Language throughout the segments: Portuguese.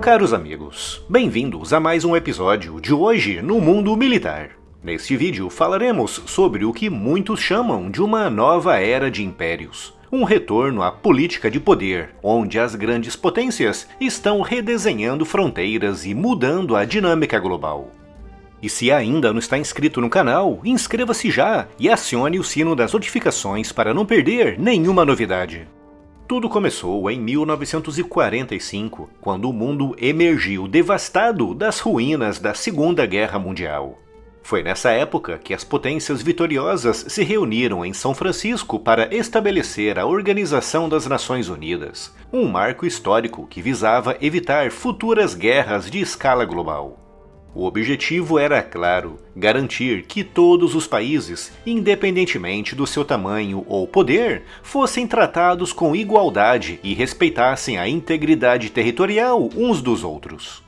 Caros amigos, bem-vindos a mais um episódio de Hoje no Mundo Militar. Neste vídeo falaremos sobre o que muitos chamam de uma nova era de impérios. Um retorno à política de poder, onde as grandes potências estão redesenhando fronteiras e mudando a dinâmica global. E se ainda não está inscrito no canal, inscreva-se já e acione o sino das notificações para não perder nenhuma novidade. Tudo começou em 1945, quando o mundo emergiu devastado das ruínas da Segunda Guerra Mundial. Foi nessa época que as potências vitoriosas se reuniram em São Francisco para estabelecer a Organização das Nações Unidas, um marco histórico que visava evitar futuras guerras de escala global. O objetivo era, claro, garantir que todos os países, independentemente do seu tamanho ou poder, fossem tratados com igualdade e respeitassem a integridade territorial uns dos outros.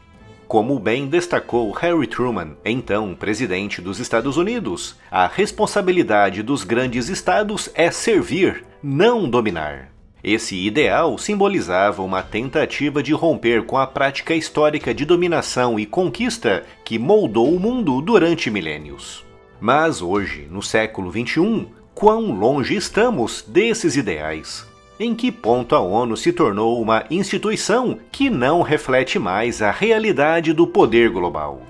Como bem destacou Harry Truman, então presidente dos Estados Unidos, a responsabilidade dos grandes estados é servir, não dominar. Esse ideal simbolizava uma tentativa de romper com a prática histórica de dominação e conquista que moldou o mundo durante milênios. Mas hoje, no século XXI, quão longe estamos desses ideais? Em que ponto a ONU se tornou uma instituição que não reflete mais a realidade do poder global?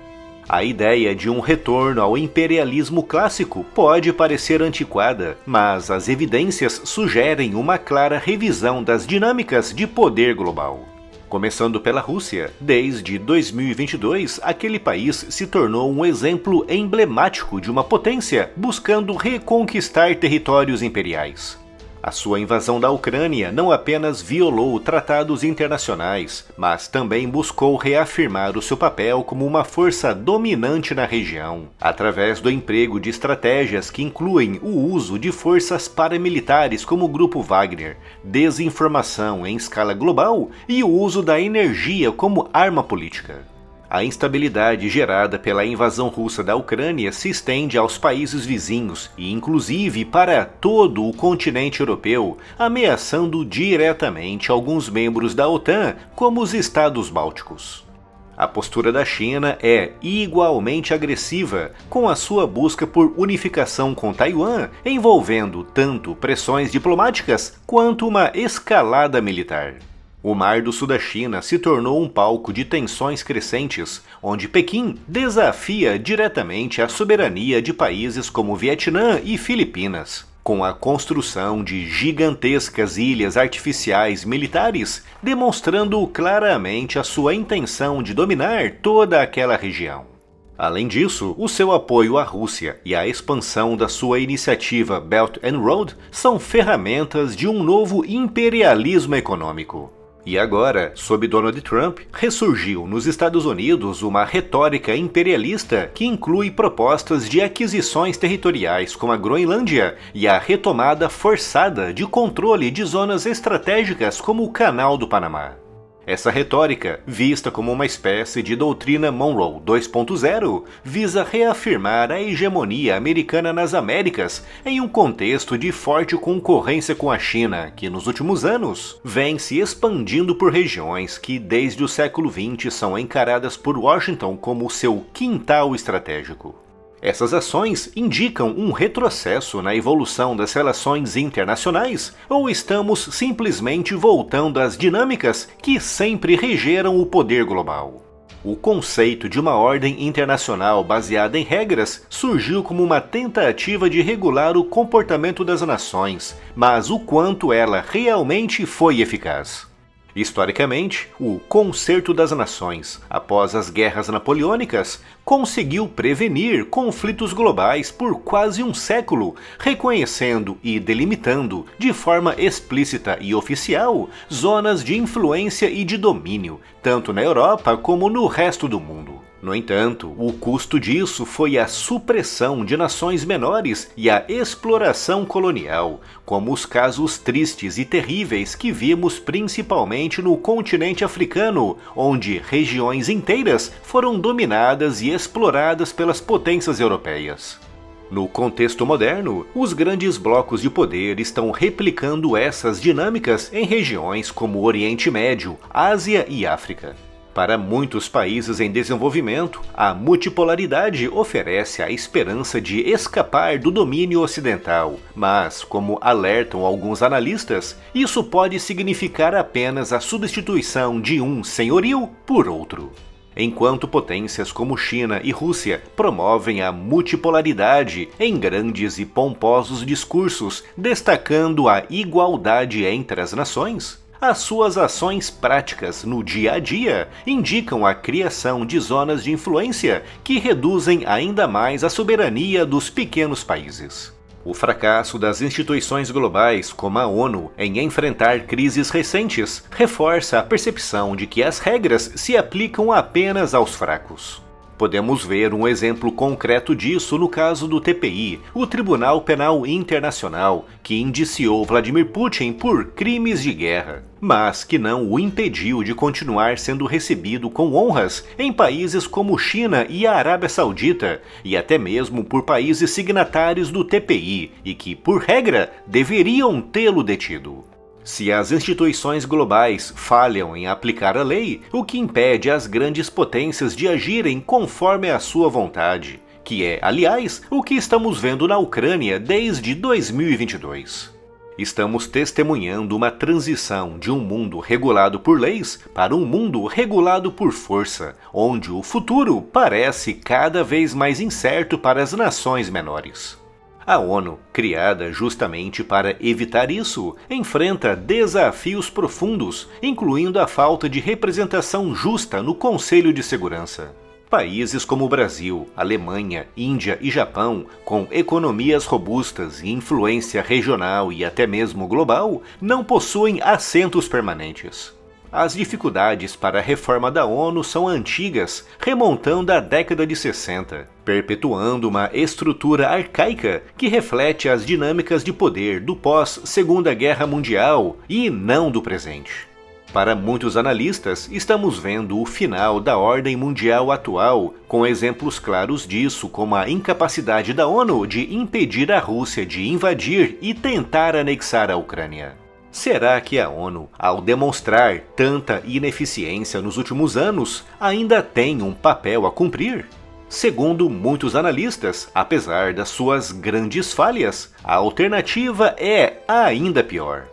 A ideia de um retorno ao imperialismo clássico pode parecer antiquada, mas as evidências sugerem uma clara revisão das dinâmicas de poder global. Começando pela Rússia, desde 2022, aquele país se tornou um exemplo emblemático de uma potência buscando reconquistar territórios imperiais. A sua invasão da Ucrânia não apenas violou tratados internacionais, mas também buscou reafirmar o seu papel como uma força dominante na região, através do emprego de estratégias que incluem o uso de forças paramilitares como o Grupo Wagner, desinformação em escala global e o uso da energia como arma política. A instabilidade gerada pela invasão russa da Ucrânia se estende aos países vizinhos e inclusive para todo o continente europeu, ameaçando diretamente alguns membros da OTAN, como os Estados Bálticos. A postura da China é igualmente agressiva, com a sua busca por unificação com Taiwan, envolvendo tanto pressões diplomáticas quanto uma escalada militar. O Mar do Sul da China se tornou um palco de tensões crescentes, onde Pequim desafia diretamente a soberania de países como Vietnã e Filipinas. Com a construção de gigantescas ilhas artificiais militares, demonstrando claramente a sua intenção de dominar toda aquela região. Além disso, o seu apoio à Rússia e a expansão da sua iniciativa Belt and Road são ferramentas de um novo imperialismo econômico. E agora, sob Donald Trump, ressurgiu nos Estados Unidos uma retórica imperialista que inclui propostas de aquisições territoriais como a Groenlândia e a retomada forçada de controle de zonas estratégicas como o Canal do Panamá. Essa retórica, vista como uma espécie de doutrina Monroe 2.0, visa reafirmar a hegemonia americana nas Américas em um contexto de forte concorrência com a China, que nos últimos anos vem se expandindo por regiões que desde o século XX são encaradas por Washington como seu quintal estratégico. Essas ações indicam um retrocesso na evolução das relações internacionais ou estamos simplesmente voltando às dinâmicas que sempre regeram o poder global? O conceito de uma ordem internacional baseada em regras surgiu como uma tentativa de regular o comportamento das nações, mas o quanto ela realmente foi eficaz? Historicamente, o Concerto das Nações, após as guerras napoleônicas, conseguiu prevenir conflitos globais por quase um século, reconhecendo e delimitando, de forma explícita e oficial, zonas de influência e de domínio, tanto na Europa como no resto do mundo. No entanto, o custo disso foi a supressão de nações menores e a exploração colonial, como os casos tristes e terríveis que vimos principalmente no continente africano, onde regiões inteiras foram dominadas e exploradas pelas potências europeias. No contexto moderno, os grandes blocos de poder estão replicando essas dinâmicas em regiões como o Oriente Médio, Ásia e África. Para muitos países em desenvolvimento, a multipolaridade oferece a esperança de escapar do domínio ocidental, mas, como alertam alguns analistas, isso pode significar apenas a substituição de um senhorio por outro. Enquanto potências como China e Rússia promovem a multipolaridade em grandes e pomposos discursos, destacando a igualdade entre as nações, as suas ações práticas no dia a dia indicam a criação de zonas de influência que reduzem ainda mais a soberania dos pequenos países. O fracasso das instituições globais, como a ONU, em enfrentar crises recentes, reforça a percepção de que as regras se aplicam apenas aos fracos. Podemos ver um exemplo concreto disso no caso do TPI, o Tribunal Penal Internacional, que indiciou Vladimir Putin por crimes de guerra, mas que não o impediu de continuar sendo recebido com honras em países como China e a Arábia Saudita, e até mesmo por países signatários do TPI, e que, por regra, deveriam tê-lo detido. Se as instituições globais falham em aplicar a lei, o que impede as grandes potências de agirem conforme a sua vontade, que é, aliás, o que estamos vendo na Ucrânia desde 2022. Estamos testemunhando uma transição de um mundo regulado por leis para um mundo regulado por força, onde o futuro parece cada vez mais incerto para as nações menores. A ONU, criada justamente para evitar isso, enfrenta desafios profundos, incluindo a falta de representação justa no Conselho de Segurança. Países como o Brasil, Alemanha, Índia e Japão, com economias robustas e influência regional e até mesmo global, não possuem assentos permanentes. As dificuldades para a reforma da ONU são antigas, remontando à década de 60, perpetuando uma estrutura arcaica que reflete as dinâmicas de poder do pós-Segunda Guerra Mundial e não do presente. Para muitos analistas, estamos vendo o final da ordem mundial atual, com exemplos claros disso, como a incapacidade da ONU de impedir a Rússia de invadir e tentar anexar a Ucrânia. Será que a ONU, ao demonstrar tanta ineficiência nos últimos anos, ainda tem um papel a cumprir? Segundo muitos analistas, apesar das suas grandes falhas, a alternativa é ainda pior.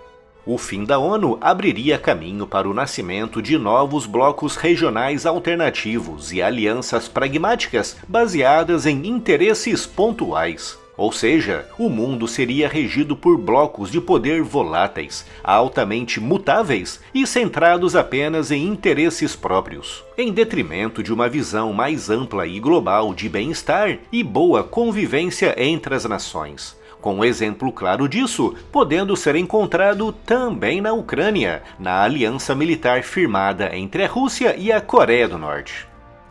O fim da ONU abriria caminho para o nascimento de novos blocos regionais alternativos e alianças pragmáticas baseadas em interesses pontuais. Ou seja, o mundo seria regido por blocos de poder voláteis, altamente mutáveis e centrados apenas em interesses próprios, em detrimento de uma visão mais ampla e global de bem-estar e boa convivência entre as nações. Com um exemplo claro disso, podendo ser encontrado também na Ucrânia, na aliança militar firmada entre a Rússia e a Coreia do Norte.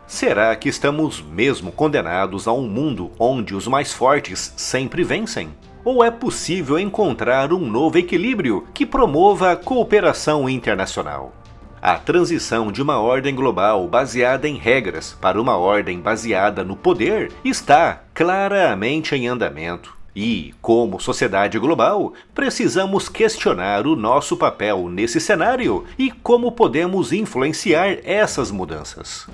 Será que estamos mesmo condenados a um mundo onde os mais fortes sempre vencem? Ou é possível encontrar um novo equilíbrio que promova a cooperação internacional? A transição de uma ordem global baseada em regras para uma ordem baseada no poder está claramente em andamento. E, como sociedade global, precisamos questionar o nosso papel nesse cenário e como podemos influenciar essas mudanças.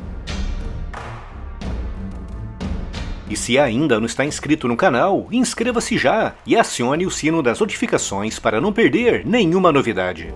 E se ainda não está inscrito no canal, inscreva-se já e acione o sino das notificações para não perder nenhuma novidade.